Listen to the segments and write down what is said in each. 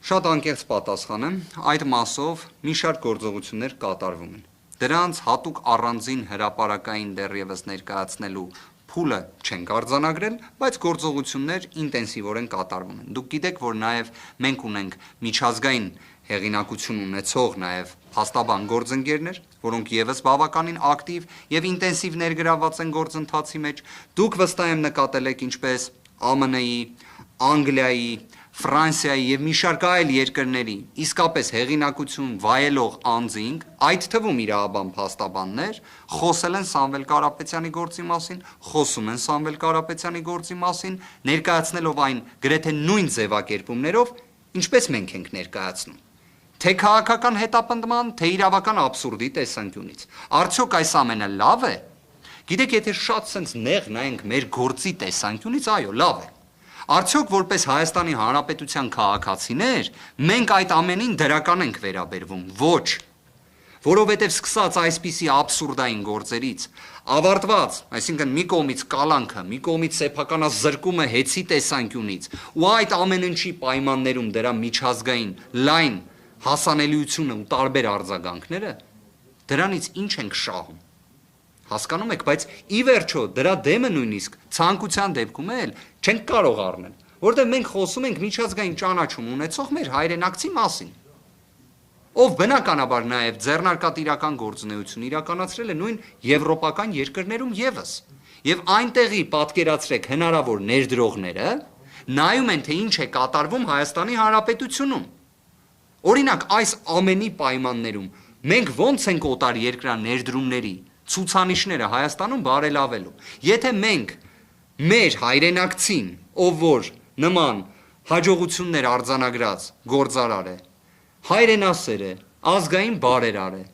Շատ անկեղծ պատասխան եմ, այդ մասով մի շարք գործողություններ կատարվում են։ Դրանց հատուկ առանձին հրապարակային դեռևս ներկայացնելու փուլը չենք արձանագրել, բայց գործողություններ ինտենսիվորեն կատարվում են։ Դուք գիտեք, որ նաև մենք ունենք միջազգային հեղինակություն ունեցող նաև փաստաբան գործընկերներ, որոնք եւս բավականին ակտիվ եւ ինտենսիվ ներգրավված են գործընթացի մեջ։ Դուք վստահ եմ նկատել եք ինչպես ԱՄՆ-ի, Անգլիայի, Ֆրանսիայի եւ մի շարք այլ երկրների իսկապես հեղինակություն վայելող անձինք, այդ թվում իրավաբան փաստաբաններ, խոսել են Սամվել Կարապետյանի գործի մասին, խոսում են Սամվել Կարապետյանի գործի մասին, ներկայացնելով այն գրեթե նույն ձևակերպումներով, ինչպես մենք ենք ներկայացնում։ Թե քաղաքական հետապնդման, թե իրավական աբսուրդի տեսանկյունից։ Արդյոք այս ամենը լավ է։ Գիտեք, եթե շատ սենց նեղ նայենք մեր գործի տեսանկյունից, այո, լավ է։ Արդյոք որպես Հայաստանի Հանրապետության քաղաքացիներ մենք այդ ամենին դրական ենք վերաբերվում, ոչ, որովհետև սկսած այսպիսի աբսուրդային գործերից, ավարտված, այսինքն մի կողմից կալանքը, մի կողմից սեփականազրկումը հեծի տեսանկյունից, ու այդ ամենընչի պայմաններում դրա միջազգային լայն հասանելիությունը ու տարբեր արձագանքները, դրանից ինչ ենք շահում։ Հասկանում եք, բայց ի վերջո դրա դեմը նույնիսկ ցանկության դեպքում էլ չենք կարող առնել, որտեղ մենք խոսում ենք միջազգային ճանաչում ունեցող մեր հայրենակցի մասին, ով բնականաբար նաև ձեռնարկատիրական գործունեություն իրականացրել է նույն եվրոպական երկրներում եւս, եւ այնտեղի պատկերացրեք հնարավոր ներդրողները նայում են, թե ինչ է կատարվում Հայաստանի Հանրապետությունում։ Օրինակ, այս ամենի պայմաններում մենք ոնց ենք օտար երկրյա ներդրումների ցուցանիշները Հայաստանում բարելավելու։ Եթե մենք մեր հայրենակցին, ով որ նման հաջողություններ արձանագրած գործարար է, հայրենասեր է, ազգային բարերար է,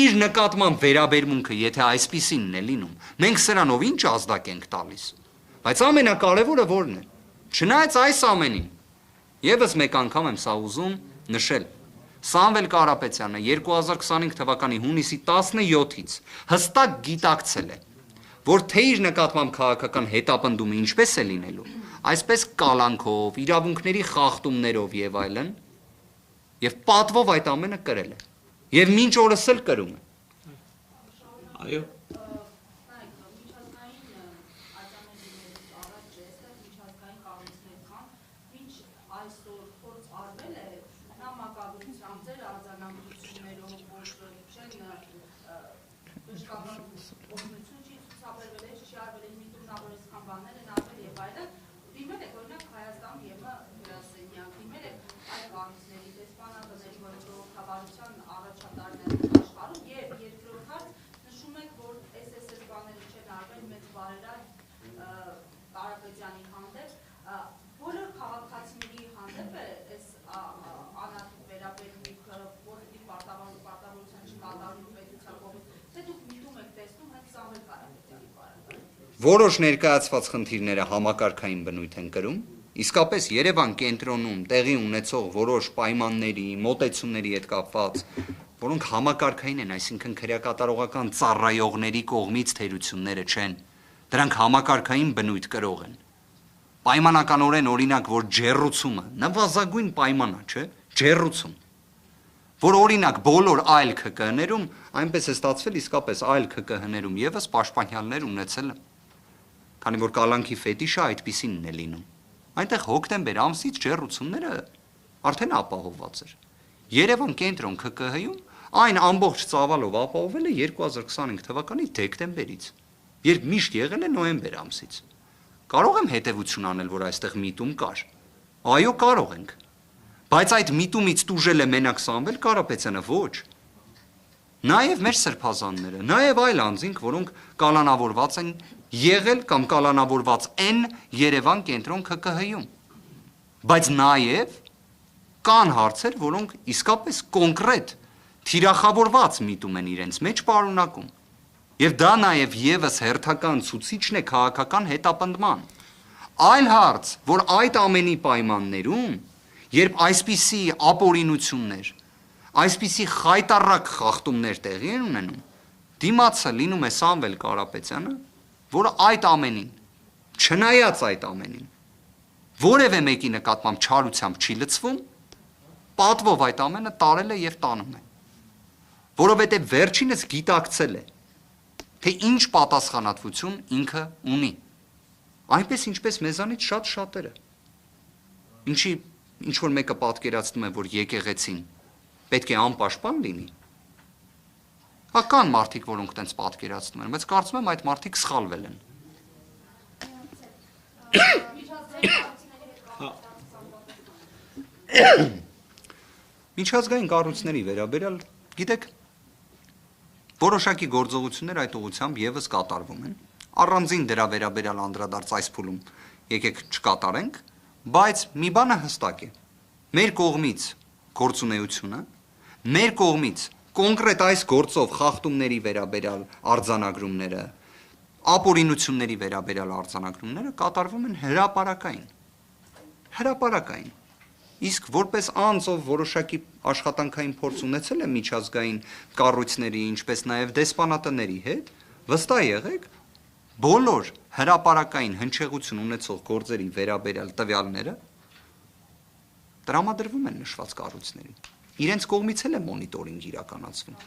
իր նկատմամբ վերաբերմունքը եթե այսպիսինն է լինում, մենք սրանով ինչ ազդակ ենք տալիս։ Բայց ամենակարևորը որն է։ Չնայած այս ամենին, եւս մեկ անգամ եմ սա ուզում նշել, Սամվել Կարապետյանը 2025 թվականի հունիսի 17-ից հստակ գիտակցել է, որ թե իր նկատմամբ քաղաքական հետապնդումը ինչպես է լինելու, այսպես կալանքով, իրավունքների խախտումներով եւ այլն, եւ պատվով այդ ամենը կրել է։ Եվ մինչ օրս էլ կրում է։ Այո։ Որոշ ներկայացված խնդիրները համակարգային բնույթ են կրում, իսկապես Երևան կենտրոնում տեղի ունեցող որոշ պայմանների, մոտեցումների հետ կապված, որոնք համակարգային են, այսինքն քրեակատարողական ծառայողների կողմից թերությունները չեն, դրանք համակարգային բնույթ կրող են։ Պայմանականորեն օրինակ, որ ջեռուցումը, նվազագույն պայմանա, չէ, ջեռուցում, որ օրինակ բոլոր այլ ՔԿ-ներում, այնպես է ստացվել իսկապես այլ ՔԿՀ-ներում եւս պաշտպանյալներ ունեցել են։ Քանի որ կալանքի ֆետիշը այդպիսինն է լինում։ Այնտեղ հոկտեմբեր ամսից ջեռուցումները արդեն ապահովված էր։ Երևան կենտրոն ՔԿՀ-ում այն ամբողջ ծավալով ապահովել է 2025 թվականի դեկտեմբերից, երբ միշտ եղել է նոյեմբեր ամսից։ Կարող եմ հետևություն անել, որ այստեղ միտում կար։ Այո, կարող ենք։ Բայց այդ միտումից տուժել է մենակ Սամվել Կարապետյանը, ոչ։ Նաև մեր սրբազանները, նաև այլ անձինք, որոնք կալանավորված են եղել կամ կալանավորված են Երևան կենտրոն ՔԿՀ-ում։ Բայց նաև կան հարցեր, որոնք իսկապես կոնկրետ թիրախավորված միտում են իրենց մեջ պարունակում։ Եվ դա նաև եւս հերթական ցուցիչն է քաղաքական հետապնդման։ Այլ հարց, որ այդ ամենի պայմաններում, երբ այսպիսի ապօրինություններ, այսպիսի խայտառակ խախտումներ տեղի են ունենում, դիմացը լինում է Սամվել Կարապետյանը, որը այդ ամենին, չնայած այդ ամենին, որևէ մեկի նկատմամբ չարությամբ չի լցվում պատվով այդ ամենը տարել է եւ տանում է։ Որովհետեւ վերջինս գիտակցել է, թե ինչ պատասխանատվություն ինքը ունի։ Այնպես ինչպես մեզանից շատ շատերը։ Ինչի ինչ որ մեկը պատկերացնում է, որ եկեղեցին պետք է անպաշտպան լինի։ Հա կան մարդիկ, որոնք տենց պատկերացնում են, բայց կարծում եմ այդ մարդիկ սխալվել են։ Միջազգային կառույցների վերաբերյալ, գիտեք, որոշակի գործողություններ այդ ուղղությամբ եւս կատարվում են։ Առանձին դրա վերաբերյալ անդրադարձ այս փուլում եկեք չկատարենք, բայց մի բանը հստակ է։ Մեր կողմից գործունեությունը, մեր կողմից կոնկրետ այս գործով խախտումների վերաբերյալ արձանագրումները, ապօրինությունների վերաբերյալ արձանագրումները կատարվում են հրապարակային։ Հրապարակային։ Իսկ որպես անձ, ով որոշակի աշխատանքային փորձ ունեցել է միջազգային կառույցների, ինչպես նաև դեսպանատների հետ, վստահ եղեք, բոլոր հրապարակային հնչեղություն ունեցող գործերի վերաբերյալ տվյալները տրամադրվում են նշված կառույցներին։ Իրենց կողմից էլ է մոնիտորինգ իրականացվում։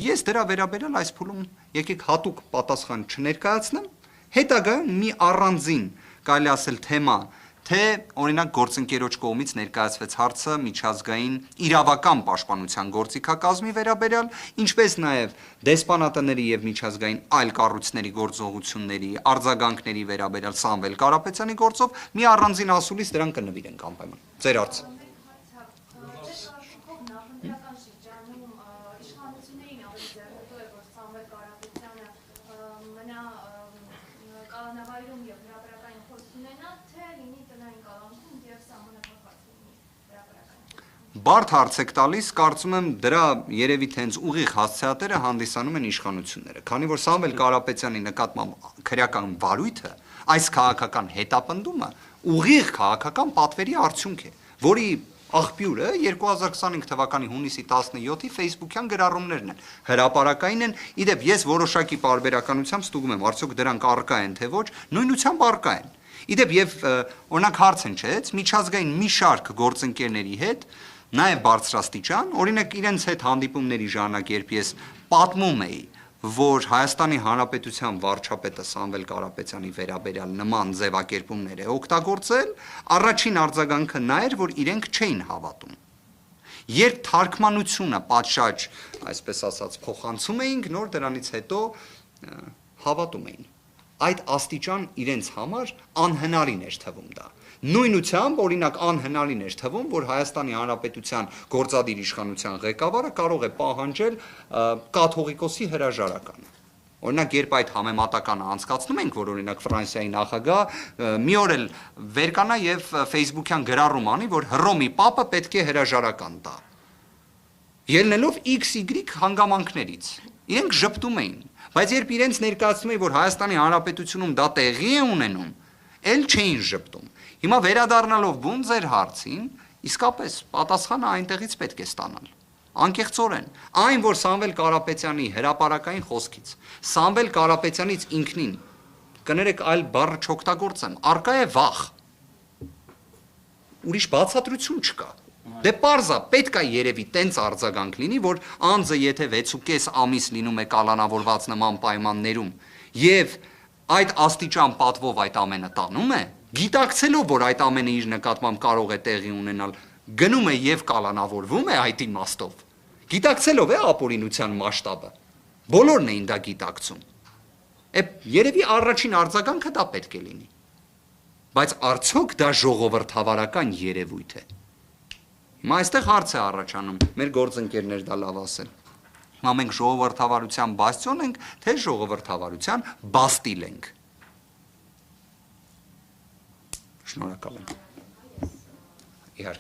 Ես դրա վերաբերյալ այս փուլում եկեք հատուկ պատասխան չներկայացնեմ, հետագայում մի առանձին, կարելի ասել թեմա, թե օրինակ գործընկերոջ կողմից ներկայացվեց հարցը միջազգային իրավական պաշտպանության գործիքակազմի վերաբերյալ, ինչպես նաև դեսպանատների եւ միջազգային այլ կառույցների գործողությունների, արձագանքների վերաբերյալ Սամվել Կարապետյանի գործով մի առանձին ասուլիս դրան կնվիրենք անպայման։ Ձեր հարցը։ Բարդ հարց եք տալիս, կարծում եմ դրա երևի թե հենց ուղիղ հասցեատերը հանդիսանում են իշխանությունները, քանի որ Սամվել Կարապետյանի նկատմամբ քրեական վարույթը, այս քաղաքական հետապնդումը ուղիղ քաղաքական պատվերի արդյունք է, որի աղբյուրը 2025 թվականի հունիսի 17-ի Facebook-յան գրառումներն են, հրապարակային են, իդեպ ես որոշակի պարբերականությամբ ստուգում եմ, արդյոք դրանք առկա են թե ոչ, նույնությամբ առկա են։ Իդեպ եւ օրինակ հարց հնչեց միջազգային մի շարք գործընկերների հետ, նաև բարձրաստիճան, օրինակ իրենց հետ հանդիպումների ժամանակ, երբ ես պատմում էի, որ Հայաստանի Հանրապետության վարչապետը Սամվել Կարապետյանի վերաբերյալ նման ձևակերպումներ է օգտագործել, առաջին արձագանքը նա էր, որ իրենք չէին հավատում։ Երբ թարգմանությունը պատշաճ, այսպես ասած, փոխանցում էինք, նոր դրանից հետո հավատում էին։ Այդ աստիճան իրենց համար անհնարին էր թվում դա։ Նույնությամբ, օրինակ, անհնարին էր թվում, որ Հայաստանի Հանրապետության գործադիր իշխանության ղեկավարը կարող է պահանջել կաթողիկոսի հրաժարականը։ Օրինակ, երբ այդ համեմատականը անցկացնում ենք, որ օրինակ Ֆրանսիայի նախագահ մի օր էլ վերկանա եւ Facebook-յան գրառում անի, որ Հռոմի Պապը պետք է հրաժարական տա։ Ելնելով XY հանգամանքներից, իրենք ժպտում էին, բայց երբ իրենց ներկայացնում էին, որ Հայաստանի Հանրապետությունում դա տեղի է ունենում, էլ չէին ժպտում։ Հիմա վերադառնալով բուն ձեր հարցին, իսկապես պատասխանը այնտեղից պետք է ստանալ։ Անկեղծորեն, այն, որ Սամվել Կարապետյանի հրապարակային խոսքից, Սամվել Կարապետյանից ինքնին, կներեք այլ բառը չօգտագործեմ, արկա է վախ։ Ուրիշ բացատրություն չկա։ Դե պարզա, պետք է երևի տենց արձագանք լինի, որ անձը եթե 6.5 ամիս լինում է կալանավորված նման պայմաններում եւ այդ աստիճան պատվով այդ ամենը տանում է, գիտակցելով, որ այդ ամենը իր նկատմամբ կարող է տեղի ունենալ, գնում է եւ կալանավորվում է այդ իմաստով։ Գիտակցելով է ապօրինության մասշտաբը։ Բոլորն էին դա գիտակցում։ Երևի առաջին արձագանքը դա պետք է լինի։ Բայց արդյոք դա ժողովրդավարական երևույթ է։ Հիմա այստեղ հարց է առաջանում, մեր գործընկերներ դա լավ ասեն։ Հիմա մենք ժողովրդավարության բաստիոն ենք, թե ժողովրդավարության բաստիլ ենք։ Շնորհակալ եմ։